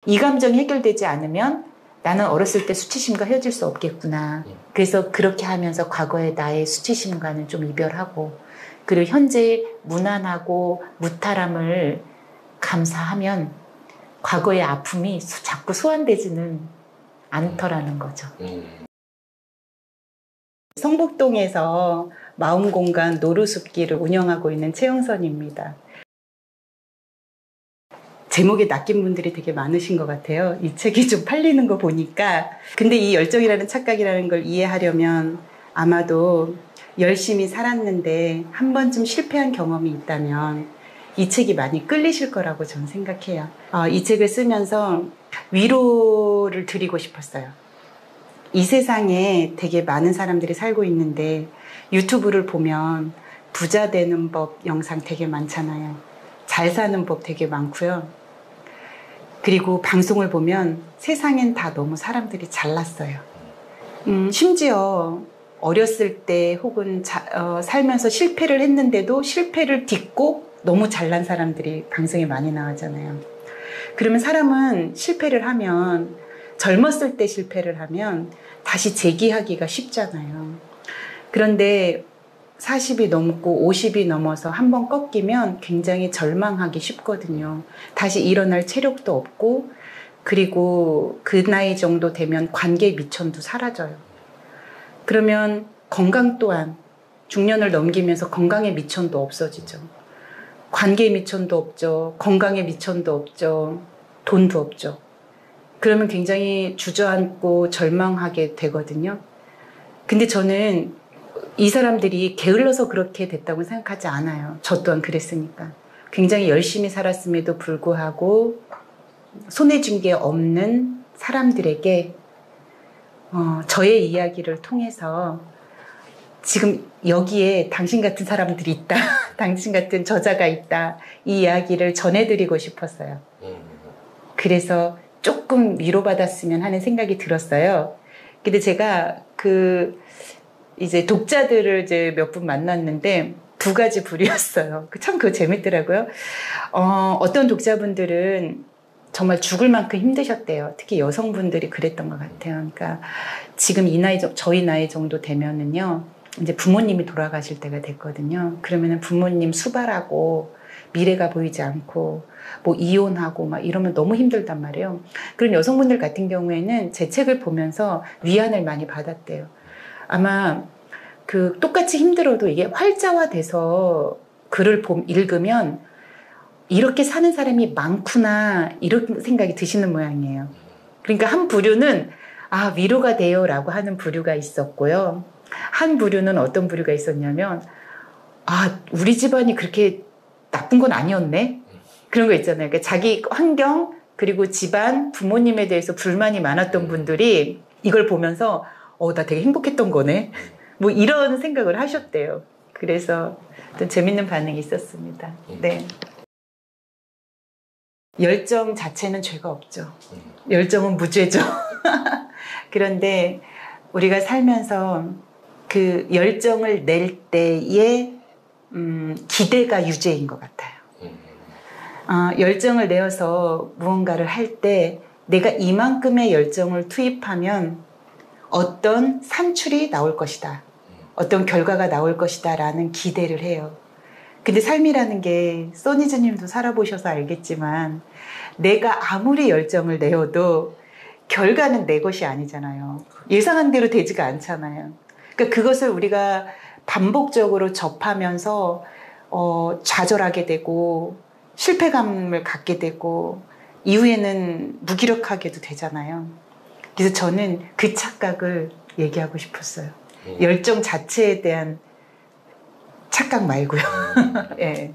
이 감정이 해결되지 않으면 나는 어렸을 때 수치심과 헤어질 수 없겠구나. 그래서 그렇게 하면서 과거의 나의 수치심과는 좀 이별하고, 그리고 현재의 무난하고 무탈함을 감사하면 과거의 아픔이 자꾸 소환되지는 않더라는 거죠. 성북동에서 마음공간 노루숲길을 운영하고 있는 최영선입니다. 제목에 낚인 분들이 되게 많으신 것 같아요. 이 책이 좀 팔리는 거 보니까. 근데 이 열정이라는 착각이라는 걸 이해하려면 아마도 열심히 살았는데 한 번쯤 실패한 경험이 있다면 이 책이 많이 끌리실 거라고 저는 생각해요. 이 책을 쓰면서 위로를 드리고 싶었어요. 이 세상에 되게 많은 사람들이 살고 있는데 유튜브를 보면 부자 되는 법 영상 되게 많잖아요. 잘 사는 법 되게 많고요. 그리고 방송을 보면 세상엔 다 너무 사람들이 잘났어요. 심지어 어렸을 때 혹은 살면서 실패를 했는데도 실패를 딛고 너무 잘난 사람들이 방송에 많이 나오잖아요. 그러면 사람은 실패를 하면, 젊었을 때 실패를 하면 다시 재기하기가 쉽잖아요. 그런데 40이 넘고 50이 넘어서 한번 꺾이면 굉장히 절망하기 쉽거든요. 다시 일어날 체력도 없고, 그리고 그 나이 정도 되면 관계 미천도 사라져요. 그러면 건강 또한 중년을 넘기면서 건강의 미천도 없어지죠. 관계의 미천도 없죠. 건강의 미천도 없죠. 돈도 없죠. 그러면 굉장히 주저앉고 절망하게 되거든요. 근데 저는 이 사람들이 게을러서 그렇게 됐다고 생각하지 않아요. 저 또한 그랬으니까. 굉장히 열심히 살았음에도 불구하고 손에 쥔 게 없는 사람들에게 저의 이야기를 통해서 지금 여기에 당신 같은 사람들이 있다. 당신 같은 저자가 있다. 이 이야기를 전해드리고 싶었어요. 그래서 조금 위로받았으면 하는 생각이 들었어요. 근데 제가 이제 독자들을 이제 몇 분 만났는데 두 가지 부류였어요. 참 그거 재밌더라고요. 어떤 독자분들은 정말 죽을 만큼 힘드셨대요. 특히 여성분들이 그랬던 것 같아요. 그러니까 지금 이 나이, 저희 나이 정도 되면은요, 이제 부모님이 돌아가실 때가 됐거든요. 그러면은 부모님 수발하고 미래가 보이지 않고 뭐 이혼하고 막 이러면 너무 힘들단 말이에요. 그런 여성분들 같은 경우에는 제 책을 보면서 위안을 많이 받았대요. 아마 똑같이 힘들어도 이게 활자화돼서 글을 읽으면 이렇게 사는 사람이 많구나 이런 생각이 드시는 모양이에요. 그러니까 한 부류는 위로가 돼요 라고 하는 부류가 있었고요. 한 부류는 어떤 부류가 있었냐면 우리 집안이 그렇게 나쁜 건 아니었네? 그런 거 있잖아요. 그러니까 자기 환경 그리고 집안 부모님에 대해서 불만이 많았던 분들이 이걸 보면서 나 되게 행복했던 거네. 뭐 이런 생각을 하셨대요. 그래서 또 재밌는 반응이 있었습니다. 네. 열정 자체는 죄가 없죠. 열정은 무죄죠. 그런데 우리가 살면서 그 열정을 낼 때의 기대가 유죄인 것 같아요. 열정을 내어서 무언가를 할 때 내가 이만큼의 열정을 투입하면 어떤 산출이 나올 것이다. 어떤 결과가 나올 것이다 라는 기대를 해요. 근데 삶이라는 게 써니즈님도 살아보셔서 알겠지만 내가 아무리 열정을 내어도 결과는 내 것이 아니잖아요. 예상한 대로 되지가 않잖아요. 그러니까 그것을 우리가 반복적으로 접하면서 좌절하게 되고 실패감을 갖게 되고 이후에는 무기력하게도 되잖아요. 그래서 저는 그 착각을 얘기하고 싶었어요. 열정 자체에 대한 착각 말고요. 예.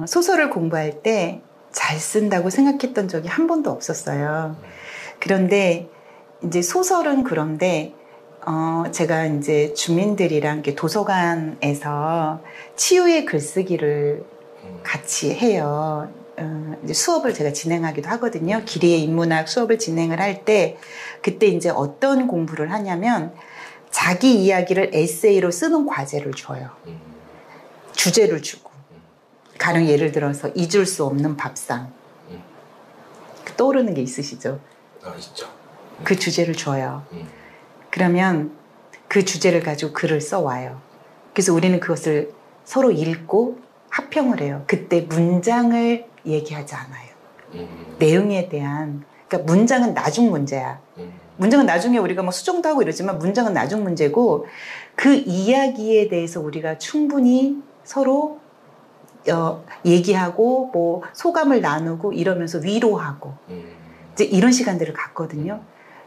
소설을 공부할 때 잘 쓴다고 생각했던 적이 한 번도 없었어요. 그런데 이제 소설은 그런데 제가 이제 주민들이랑 이렇게 도서관에서 치유의 글쓰기를 같이 해요. 이제 수업을 제가 진행하기도 하거든요. 기리의 인문학 수업을 진행을 할 때 그때 이제 어떤 공부를 하냐면 자기 이야기를 에세이로 쓰는 과제를 줘요. 주제를 주고. 가령 예를 들어서 잊을 수 없는 밥상. 떠오르는 게 있으시죠? 있죠. 그 주제를 줘요. 그러면 그 주제를 가지고 글을 써와요. 그래서 우리는 그것을 서로 읽고 합평을 해요. 그때 문장을 얘기하지 않아요. 내용에 대한, 그러니까 문장은 나중 문제야. 문장은 나중에 우리가 뭐 수정도 하고 이러지만 문장은 나중 문제고, 그 이야기에 대해서 우리가 충분히 서로 얘기하고 뭐 소감을 나누고 이러면서 위로하고 이제 이런 시간들을 갖거든요.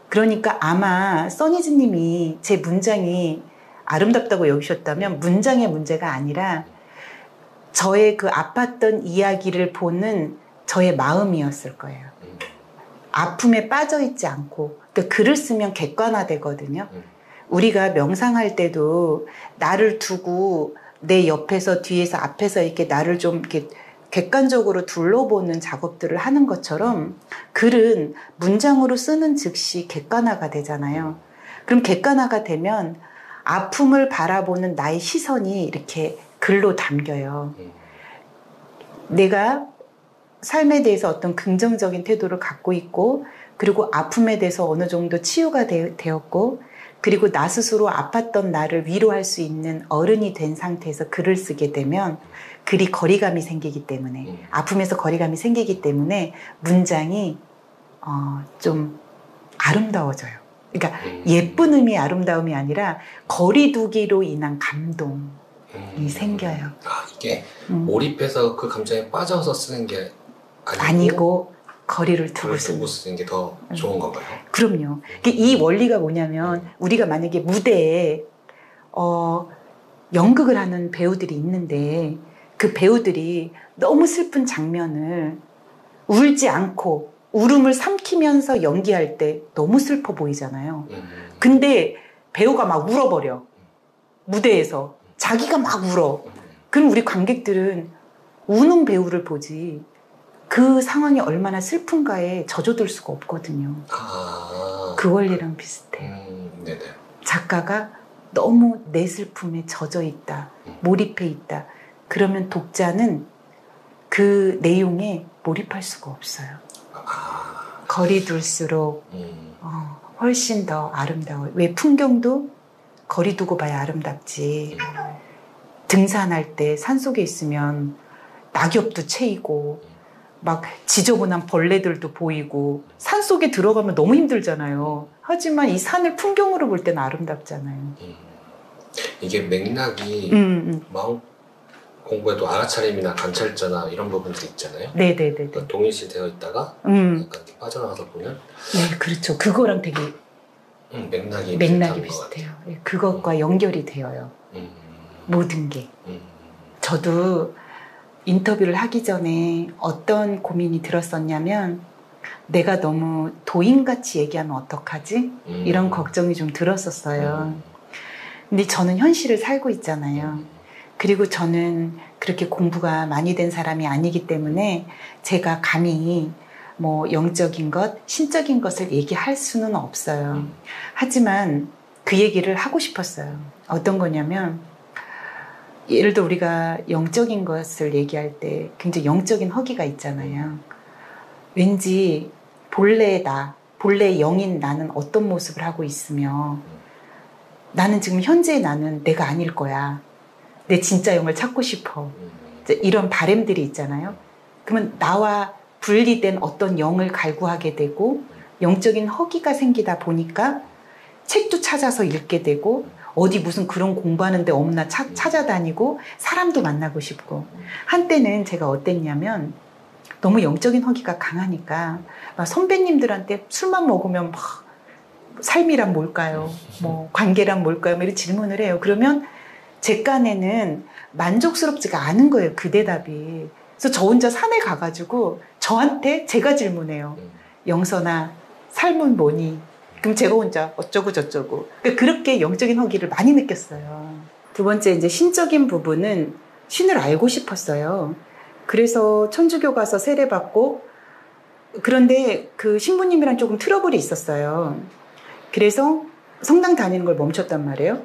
그러니까 아마 써니즈님이 제 문장이 아름답다고 여기셨다면 문장의 문제가 아니라 저의 그 아팠던 이야기를 보는 저의 마음이었을 거예요. 아픔에 빠져있지 않고, 그러니까 글을 쓰면 객관화되거든요. 우리가 명상할 때도 나를 두고 내 옆에서 뒤에서 앞에서 이렇게 나를 좀 이렇게 객관적으로 둘러보는 작업들을 하는 것처럼 글은 문장으로 쓰는 즉시 객관화가 되잖아요. 그럼 객관화가 되면 아픔을 바라보는 나의 시선이 이렇게 글로 담겨요. 내가 삶에 대해서 어떤 긍정적인 태도를 갖고 있고, 그리고 아픔에 대해서 어느 정도 치유가 되었고, 그리고 나 스스로 아팠던 나를 위로할 수 있는 어른이 된 상태에서 글을 쓰게 되면 글이 거리감이 생기기 때문에, 아픔에서 거리감이 생기기 때문에 문장이 좀 아름다워져요. 그러니까 예쁜 의미의 아름다움이 아니라 거리두기로 인한 감동이 생겨요. 이게 몰입해서 그 감정에 빠져서 쓰는 게 아니고 거리를 두고 쓰는 게 더 좋은 건가요? 그럼요. 이 원리가 뭐냐면, 우리가 만약에 무대에 연극을 하는 배우들이 있는데 그 배우들이 너무 슬픈 장면을 울지 않고 울음을 삼키면서 연기할 때 너무 슬퍼 보이잖아요. 근데 배우가 막 울어버려. 무대에서 자기가 막 울어. 그럼 우리 관객들은 우는 배우를 보지 그 상황이 얼마나 슬픈가에 젖어들 수가 없거든요. 그 원리랑 비슷해요. 네네. 작가가 너무 내 슬픔에 젖어 있다, 몰입해 있다. 그러면 독자는 그 내용에 몰입할 수가 없어요. 거리 둘수록 훨씬 더 아름다워요. 왜 풍경도 거리 두고 봐야 아름답지. 등산할 때 산속에 있으면 낙엽도 채이고 막 지저분한 벌레들도 보이고 산속에 들어가면 너무 힘들잖아요. 하지만 이 산을 풍경으로 볼 때는 아름답잖아요. 이게 맥락이 마음 공부에도 알아차림이나 관찰자나 이런 부분들이 있잖아요. 네네네. 그러니까 동일시되어 있다가 약간 이렇게 빠져나가서 보면 네, 그렇죠. 그거랑 되게 맥락이 비슷해요. 그것과 연결이 되어요. 모든 게. 저도 인터뷰를 하기 전에 어떤 고민이 들었었냐면, 내가 너무 도인같이 얘기하면 어떡하지? 이런 걱정이 좀 들었었어요. 근데 저는 현실을 살고 있잖아요. 그리고 저는 그렇게 공부가 많이 된 사람이 아니기 때문에 제가 감히 뭐 영적인 것, 신적인 것을 얘기할 수는 없어요. 하지만 그 얘기를 하고 싶었어요. 어떤 거냐면, 예를 들어 우리가 영적인 것을 얘기할 때 굉장히 영적인 허기가 있잖아요. 왠지 본래의 나, 본래의 영인 나는 어떤 모습을 하고 있으며, 나는 지금 현재의 나는 내가 아닐 거야. 내 진짜 영을 찾고 싶어. 이런 바램들이 있잖아요. 그러면 나와 분리된 어떤 영을 갈구하게 되고 영적인 허기가 생기다 보니까 책도 찾아서 읽게 되고 어디 무슨 그런 공부하는 데 없나 찾아다니고 사람도 만나고 싶고. 한때는 제가 어땠냐면 너무 영적인 허기가 강하니까 막 선배님들한테 술만 먹으면 막 삶이란 뭘까요? 뭐 관계란 뭘까요? 이렇게 질문을 해요. 그러면 제 깐에는 만족스럽지가 않은 거예요. 그 대답이. 그래서 저 혼자 산에 가가지고 저한테 제가 질문해요. 영선아, 삶은 뭐니? 그럼 제가 혼자 어쩌고 저쩌고. 그렇게 영적인 허기를 많이 느꼈어요. 두 번째, 이제 신적인 부분은 신을 알고 싶었어요. 그래서 천주교 가서 세례받고, 그런데 그 신부님이랑 조금 트러블이 있었어요. 그래서 성당 다니는 걸 멈췄단 말이에요.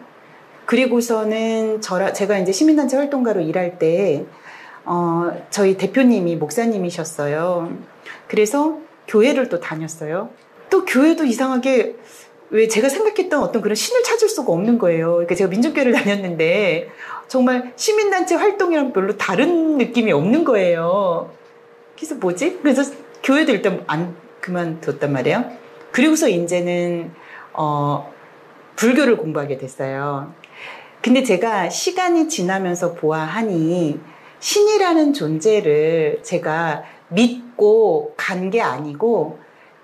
그리고서는 제가 이제 시민단체 활동가로 일할 때 저희 대표님이 목사님이셨어요. 그래서 교회를 또 다녔어요. 또 교회도 이상하게 왜 제가 생각했던 어떤 그런 신을 찾을 수가 없는 거예요. 그러니까 제가 민족교회를 다녔는데 정말 시민단체 활동이랑 별로 다른 느낌이 없는 거예요. 그래서 뭐지? 그래서 교회도 일단 그만뒀단 말이에요. 그리고서 이제는 불교를 공부하게 됐어요. 근데 제가 시간이 지나면서 보아하니 신이라는 존재를 제가 믿고 간 게 아니고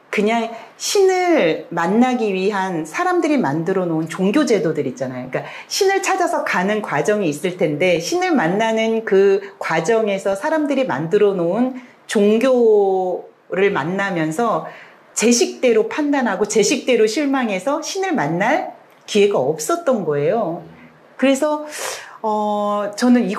그냥 신을 만나기 위한 사람들이 만들어 놓은 종교 제도들 있잖아요. 그러니까 신을 찾아서 가는 과정이 있을 텐데 신을 만나는 그 과정에서 사람들이 만들어 놓은 종교를 만나면서 제 식대로 판단하고 제 식대로 실망해서 신을 만날 기회가 없었던 거예요. 그래서 저는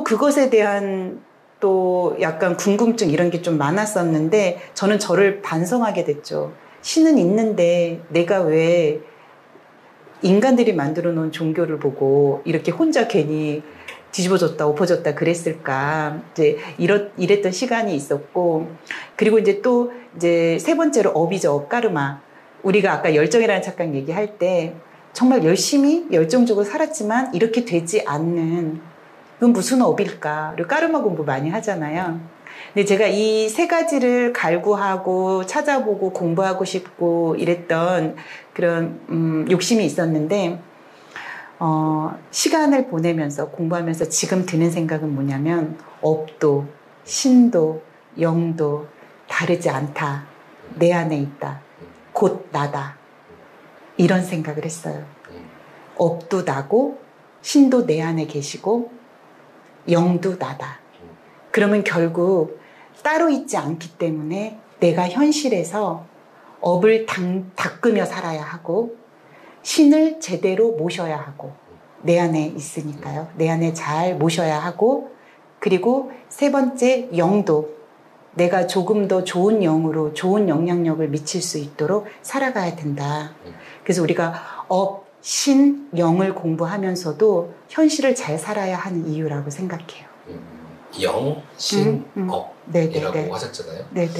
그것에 대한 또 약간 궁금증 이런 게 좀 많았었는데 저는 저를 반성하게 됐죠. 신은 있는데 내가 왜 인간들이 만들어 놓은 종교를 보고 이렇게 혼자 괜히 뒤집어졌다 엎어졌다 그랬을까. 이제 이랬던 시간이 있었고, 그리고 이제 또 이제 세 번째로 업이죠. 업 까르마. 우리가 아까 열정이라는 착각 얘기할 때 정말 열심히 열정적으로 살았지만 이렇게 되지 않는 그건 무슨 업일까? 그리고 까르마 공부 많이 하잖아요. 근데 제가 이 세 가지를 갈구하고 찾아보고 공부하고 싶고 이랬던 그런 욕심이 있었는데 시간을 보내면서 공부하면서 지금 드는 생각은 뭐냐면 업도 신도 영도 다르지 않다. 내 안에 있다. 곧 나다. 이런 생각을 했어요. 업도 나고 신도 내 안에 계시고 영도 나다. 그러면 결국 따로 있지 않기 때문에 내가 현실에서 업을 닦으며 살아야 하고 신을 제대로 모셔야 하고 내 안에 있으니까요. 내 안에 잘 모셔야 하고 그리고 세 번째 영도 내가 조금 더 좋은 영으로 좋은 영향력을 미칠 수 있도록 살아가야 된다. 그래서 우리가 업, 신, 영을 공부하면서도 현실을 잘 살아야 하는 이유라고 생각해요. 영, 신, 업이라고 하셨잖아요. 네네.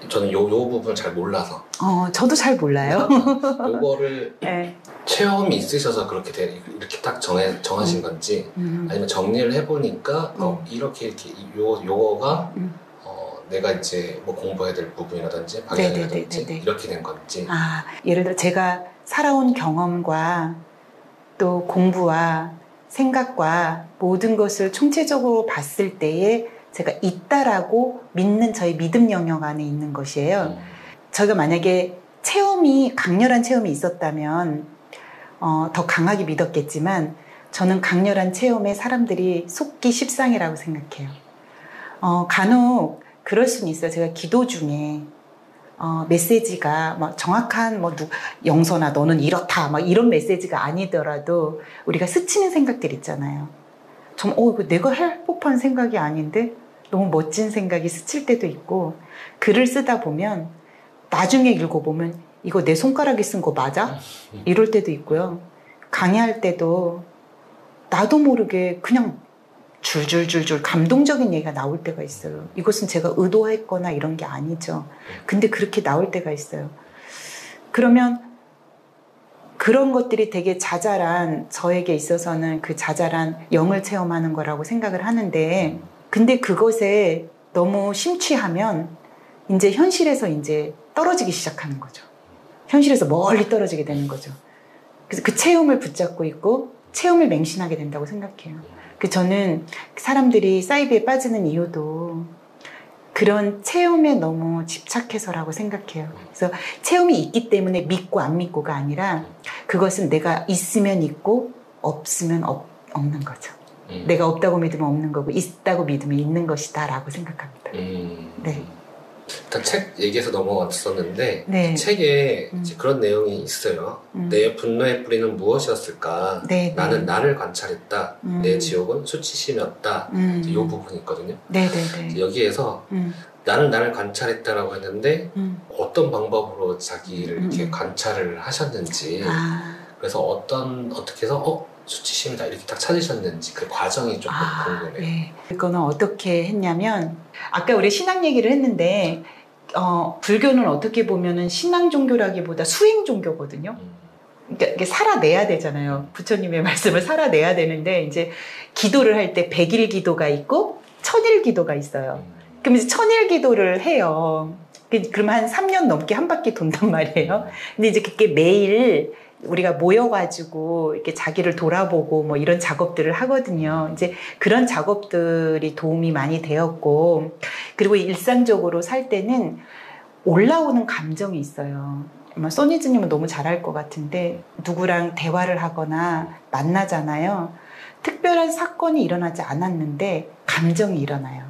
저는 요 부분 잘 몰라서. 저도 잘 몰라요. 요거를 네. 체험이 있으셔서 이렇게 딱 정하신 건지 아니면 정리를 해보니까 이렇게 요거가 내가 이제 뭐 공부해야 될 부분이라든지 방향이라든지 이렇게 된 건지. 예를 들어 제가 살아온 경험과 또 공부와 생각과 모든 것을 총체적으로 봤을 때에 제가 있다라고 믿는 저의 믿음 영역 안에 있는 것이에요. 저희가 만약에 강렬한 체험이 있었다면 더 강하게 믿었겠지만 저는 강렬한 체험에 사람들이 속기 십상이라고 생각해요. 간혹 그럴 수는 있어요. 제가 기도 중에 메시지가 막 정확한 영선아 너는 이렇다 막 이런 메시지가 아니더라도 우리가 스치는 생각들 있잖아요. 좀 이거 내가 할 법한 생각이 아닌데 너무 멋진 생각이 스칠 때도 있고 글을 쓰다 보면 나중에 읽어보면 이거 내 손가락이 쓴 거 맞아? 이럴 때도 있고요. 강의할 때도 나도 모르게 그냥 줄줄줄줄 감동적인 얘기가 나올 때가 있어요. 이것은 제가 의도했거나 이런 게 아니죠. 근데 그렇게 나올 때가 있어요. 그러면 그런 것들이 되게 자잘한 저에게 있어서는 그 자잘한 영을 체험하는 거라고 생각을 하는데 근데 그것에 너무 심취하면 이제 현실에서 이제 떨어지기 시작하는 거죠. 현실에서 멀리 떨어지게 되는 거죠. 그래서 그 체험을 붙잡고 있고 체험을 맹신하게 된다고 생각해요. 저는 사람들이 사이비에 빠지는 이유도 그런 체험에 너무 집착해서라고 생각해요. 그래서 체험이 있기 때문에 믿고 안 믿고가 아니라 그것은 내가 있으면 있고 없으면 없는 거죠. 내가 없다고 믿으면 없는 거고 있다고 믿으면 있는 것이다 라고 생각합니다. 네. 일단 책 얘기해서 넘어갔었는데 네. 책에 이제 그런 내용이 있어요. 내 분노의 뿌리는 무엇이었을까? 네, 나는 나를 관찰했다. 내 지옥은 수치심이었다. 이 부분이 있거든요. 네네네. 여기에서 나는 나를 관찰했다라고 했는데 어떤 방법으로 자기를 이렇게 관찰을 하셨는지 그래서 어떻게 해서 수치심이다 이렇게 딱 찾으셨는지 그 과정이 조금 궁금해요. 네. 그거는 어떻게 했냐면 아까 우리 신앙 얘기를 했는데 불교는 어떻게 보면은 신앙 종교라기보다 수행 종교거든요. 그러니까 이게 살아내야 되잖아요. 부처님의 말씀을 살아내야 되는데, 이제 기도를 할 때 100일 기도가 있고 1000일 기도가 있어요. 그럼 이제 1000일 기도를 해요. 그러면 한 3년 넘게 한 바퀴 돈단 말이에요. 근데 이제 그게 매일 우리가 모여가지고 이렇게 자기를 돌아보고 뭐 이런 작업들을 하거든요. 이제 그런 작업들이 도움이 많이 되었고, 그리고 일상적으로 살 때는 올라오는 감정이 있어요. 아마 소니즈님은 너무 잘할 것 같은데, 누구랑 대화를 하거나 만나잖아요. 특별한 사건이 일어나지 않았는데 감정이 일어나요.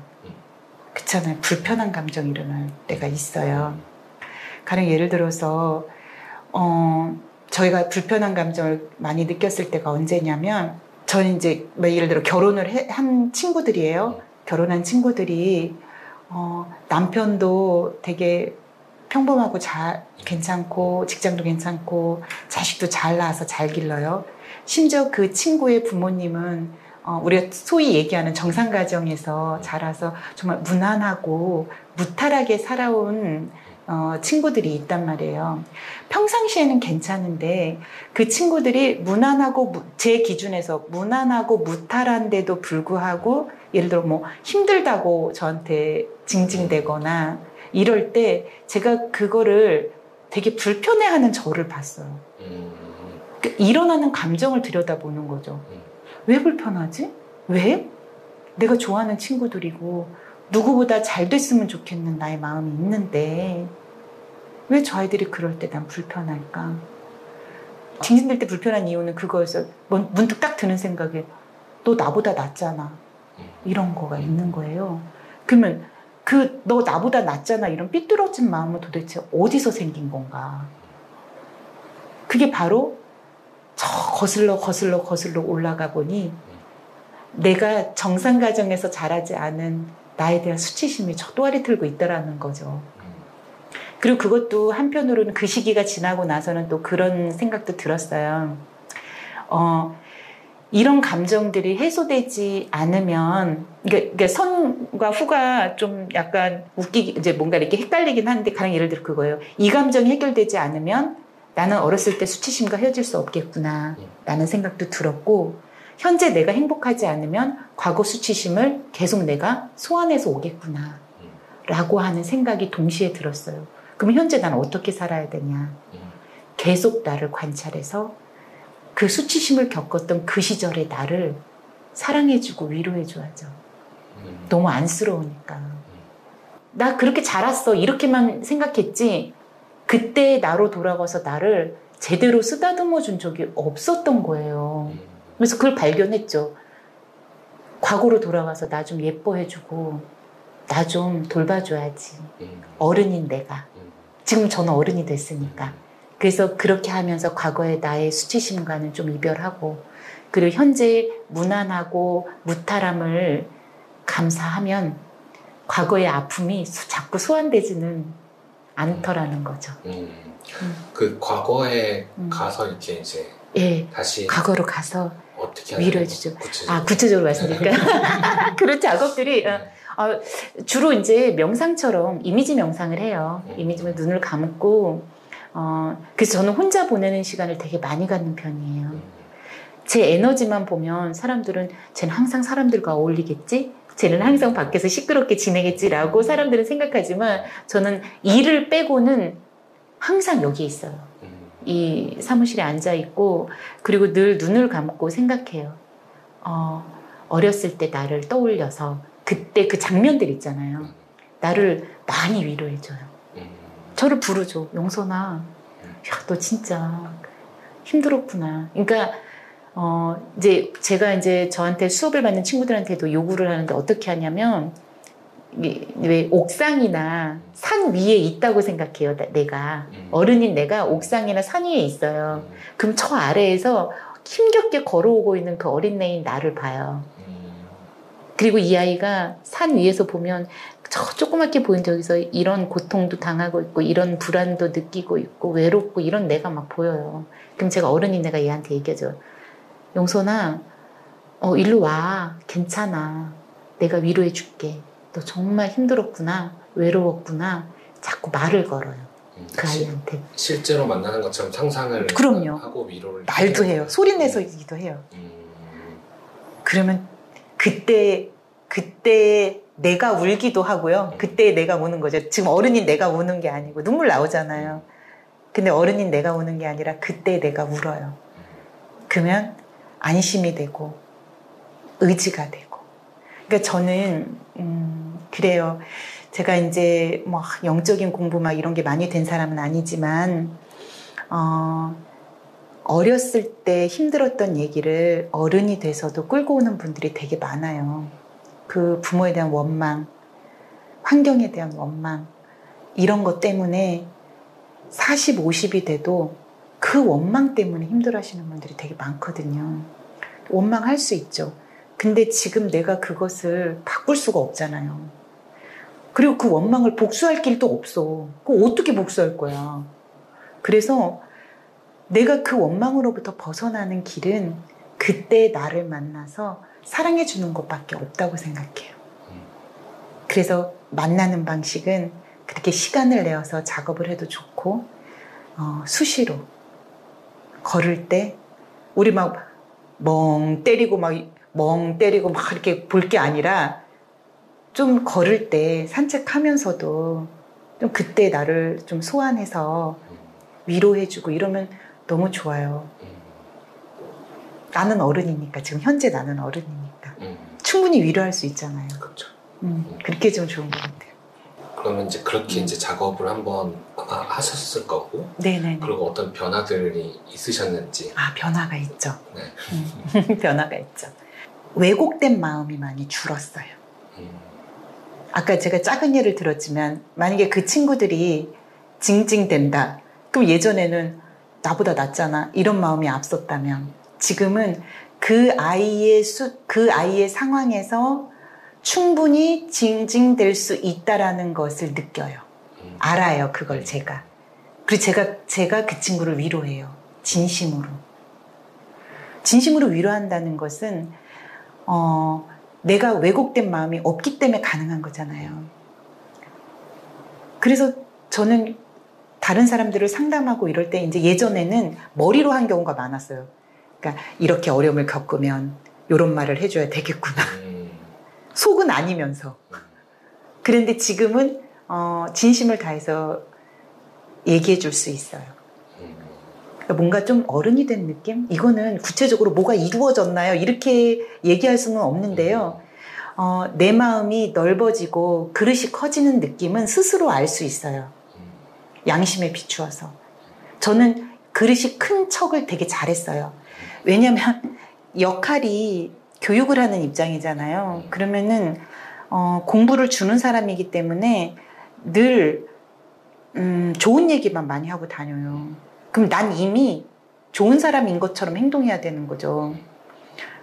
그렇잖아요. 불편한 감정이 일어날 때가 있어요. 가령 예를 들어서 저희가 불편한 감정을 많이 느꼈을 때가 언제냐면, 저는 이제 뭐 예를 들어 결혼을 한 친구들이에요. 결혼한 친구들이 남편도 되게 평범하고 괜찮고 직장도 괜찮고 자식도 잘 낳아서 잘 길러요. 심지어 그 친구의 부모님은 우리가 소위 얘기하는 정상가정에서 자라서 정말 무난하고 무탈하게 살아온 친구들이 있단 말이에요. 평상시에는 괜찮은데 그 친구들이 무난하고, 제 기준에서 무난하고 무탈한데도 불구하고 예를 들어 뭐 힘들다고 저한테 징징대거나 이럴 때 제가 그거를 되게 불편해하는 저를 봤어요. 그러니까 일어나는 감정을 들여다보는 거죠. 왜 불편하지? 왜? 내가 좋아하는 친구들이고 누구보다 잘 됐으면 좋겠는 나의 마음이 있는데 왜 저 아이들이 그럴 때 난 불편할까? 징징댈 때 불편한 이유는 그거여서 문득 딱 드는 생각에 너 나보다 낫잖아. 이런 거가 있는 거예요. 그러면 너 나보다 낫잖아 이런 삐뚤어진 마음은 도대체 어디서 생긴 건가? 그게 바로 저 거슬러 올라가 보니 내가 정상가정에서 자라지 않은 나에 대한 수치심이 저 또아리 들고 있다라는 거죠. 그리고 그것도 한편으로는 그 시기가 지나고 나서는 또 그런 생각도 들었어요. 이런 감정들이 해소되지 않으면, 그러니까 선과 후가 좀 약간 이제 뭔가 이렇게 헷갈리긴 하는데, 가령 예를 들어 그거예요. 이 감정이 해결되지 않으면 나는 어렸을 때 수치심과 헤어질 수 없겠구나 라는 생각도 들었고, 현재 내가 행복하지 않으면 과거 수치심을 계속 내가 소환해서 오겠구나 라고 하는 생각이 동시에 들었어요. 그럼 현재 난 어떻게 살아야 되냐? 계속 나를 관찰해서 그 수치심을 겪었던 그 시절의 나를 사랑해주고 위로해줘야죠. 너무 안쓰러우니까. 나 그렇게 자랐어 이렇게만 생각했지 그때 나로 돌아가서 나를 제대로 쓰다듬어 준 적이 없었던 거예요. 그래서 그걸 발견했죠. 과거로 돌아가서 나 좀 예뻐해주고 나 좀 돌봐줘야지. 어른인 내가. 지금 저는 어른이 됐으니까. 그래서 그렇게 하면서 과거의 나의 수치심과는 좀 이별하고, 그리고 현재 무난하고 무탈함을 감사하면 과거의 아픔이 자꾸 소환되지는 않더라는 거죠. 그 과거에 가서 이렇게 이제 다시 과거로 가서 어떻게 위로해주죠. 구체적으로 말씀드릴까요? 그런 작업들이 주로 이제 명상처럼 이미지 명상을 해요. 이미지면 눈을 감고, 그래서 저는 혼자 보내는 시간을 되게 많이 갖는 편이에요. 제 에너지만 보면 사람들은 쟤는 항상 사람들과 어울리겠지? 쟤는 항상 밖에서 시끄럽게 지내겠지라고 사람들은 생각하지만 저는 일을 빼고는 항상 여기 있어요. 이 사무실에 앉아 있고, 그리고 늘 눈을 감고 생각해요. 어렸을 때 나를 떠올려서 그때 그 장면들 있잖아요. 나를 많이 위로해줘요. 저를 부르죠. 용선아, 야, 너 진짜 힘들었구나. 그러니까 이제 제가 이제 저한테 수업을 받는 친구들한테도 요구를 하는데 어떻게 하냐면, 왜 옥상이나 산 위에 있다고 생각해요. 내가 어른인 내가 옥상이나 산 위에 있어요. 그럼 저 아래에서 힘겹게 걸어오고 있는 그 어린애인 나를 봐요. 그리고 이 아이가 산 위에서 보면 저 조그맣게 보인 저기서 이런 고통도 당하고 있고 이런 불안도 느끼고 있고 외롭고 이런 내가 막 보여요. 그럼 제가 어른인 내가 얘한테 얘기하죠. 용선아, 일로 와. 괜찮아. 내가 위로해 줄게. 너 정말 힘들었구나. 외로웠구나. 자꾸 말을 걸어요. 그 아이한테. 실제로 만나는 것처럼 상상을 그럼요. 하고 위로를 말도 해요. 소리 내서 얘기도 해요. 그러면 그때 내가 울기도 하고요. 그때 내가 우는 거죠. 지금 어른인 내가 우는 게 아니고 눈물 나오잖아요. 근데 어른인 내가 우는 게 아니라 그때 내가 울어요. 그러면 안심이 되고 의지가 되고. 그러니까 저는 그래요. 제가 이제 뭐 영적인 공부 막 이런 게 많이 된 사람은 아니지만 어렸을 때 힘들었던 얘기를 어른이 돼서도 끌고 오는 분들이 되게 많아요. 그 부모에 대한 원망, 환경에 대한 원망 이런 것 때문에 40, 50이 돼도 그 원망 때문에 힘들어하시는 분들이 되게 많거든요. 원망할 수 있죠. 근데 지금 내가 그것을 바꿀 수가 없잖아요. 그리고 그 원망을 복수할 길도 없어. 그거 어떻게 복수할 거야. 그래서 내가 그 원망으로부터 벗어나는 길은 그때 나를 만나서 사랑해 주는 것밖에 없다고 생각해요. 그래서 만나는 방식은 그렇게 시간을 내어서 작업을 해도 좋고 수시로 걸을 때 우리 막 멍 때리고 막 이렇게 볼 게 아니라 좀 걸을 때 산책하면서도 좀 그때 나를 좀 소환해서 위로해주고 이러면 너무 좋아요. 나는 어른이니까 지금 현재 나는 어른이니까 충분히 위로할 수 있잖아요. 그렇죠. 그렇게 좀 좋은 것 같아요. 그러면 이제 그렇게 이제 작업을 한번 하셨을 거고, 네네. 그리고 어떤 변화들이 있으셨는지. 변화가 있죠. 네. 변화가 있죠. 왜곡된 마음이 많이 줄었어요. 아까 제가 작은 예를 들었지만 만약에 그 친구들이 징징댄다. 그럼 예전에는 나보다 낫잖아. 이런 마음이 앞섰다면 지금은 그 아이의 상황에서 충분히 징징댈 수 있다라는 것을 느껴요. 알아요. 그걸 제가. 그리고 제가 그 친구를 위로해요. 진심으로. 진심으로 위로한다는 것은 내가 왜곡된 마음이 없기 때문에 가능한 거잖아요. 그래서 저는 다른 사람들을 상담하고 이럴 때 이제 예전에는 머리로 한 경우가 많았어요. 그러니까 이렇게 어려움을 겪으면 이런 말을 해줘야 되겠구나. 속은 아니면서. 그런데 지금은 진심을 다해서 얘기해 줄 수 있어요. 그러니까 뭔가 좀 어른이 된 느낌? 이거는 구체적으로 뭐가 이루어졌나요? 이렇게 얘기할 수는 없는데요. 내 마음이 넓어지고 그릇이 커지는 느낌은 스스로 알 수 있어요. 양심에 비추어서. 저는 그릇이 큰 척을 되게 잘했어요. 왜냐면 역할이 교육을 하는 입장이잖아요. 그러면은 공부를 주는 사람이기 때문에 늘 좋은 얘기만 많이 하고 다녀요. 그럼 난 이미 좋은 사람인 것처럼 행동해야 되는 거죠.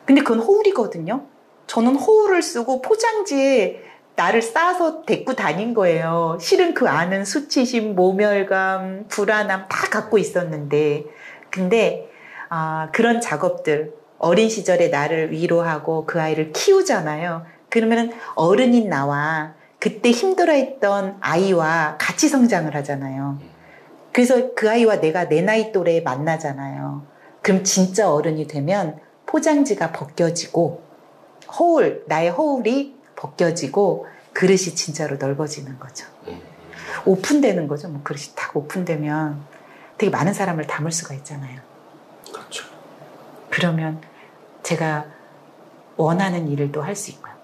근데 그건 허울이거든요. 저는 허울을 쓰고 포장지에 나를 싸서 데리고 다닌 거예요. 실은 그 안은 수치심, 모멸감, 불안함 다 갖고 있었는데 근데 그런 작업들 어린 시절에 나를 위로하고 그 아이를 키우잖아요. 그러면 어른인 나와 그때 힘들어했던 아이와 같이 성장을 하잖아요. 그래서 그 아이와 내가 내 나이 또래에 만나잖아요. 그럼 진짜 어른이 되면 포장지가 벗겨지고 나의 허울이 벗겨지고 그릇이 진짜로 넓어지는 거죠. 오픈되는 거죠. 뭐 그릇이 딱 오픈되면 되게 많은 사람을 담을 수가 있잖아요. 그렇죠. 그러면 제가 원하는 일을 또 할 수 있고요.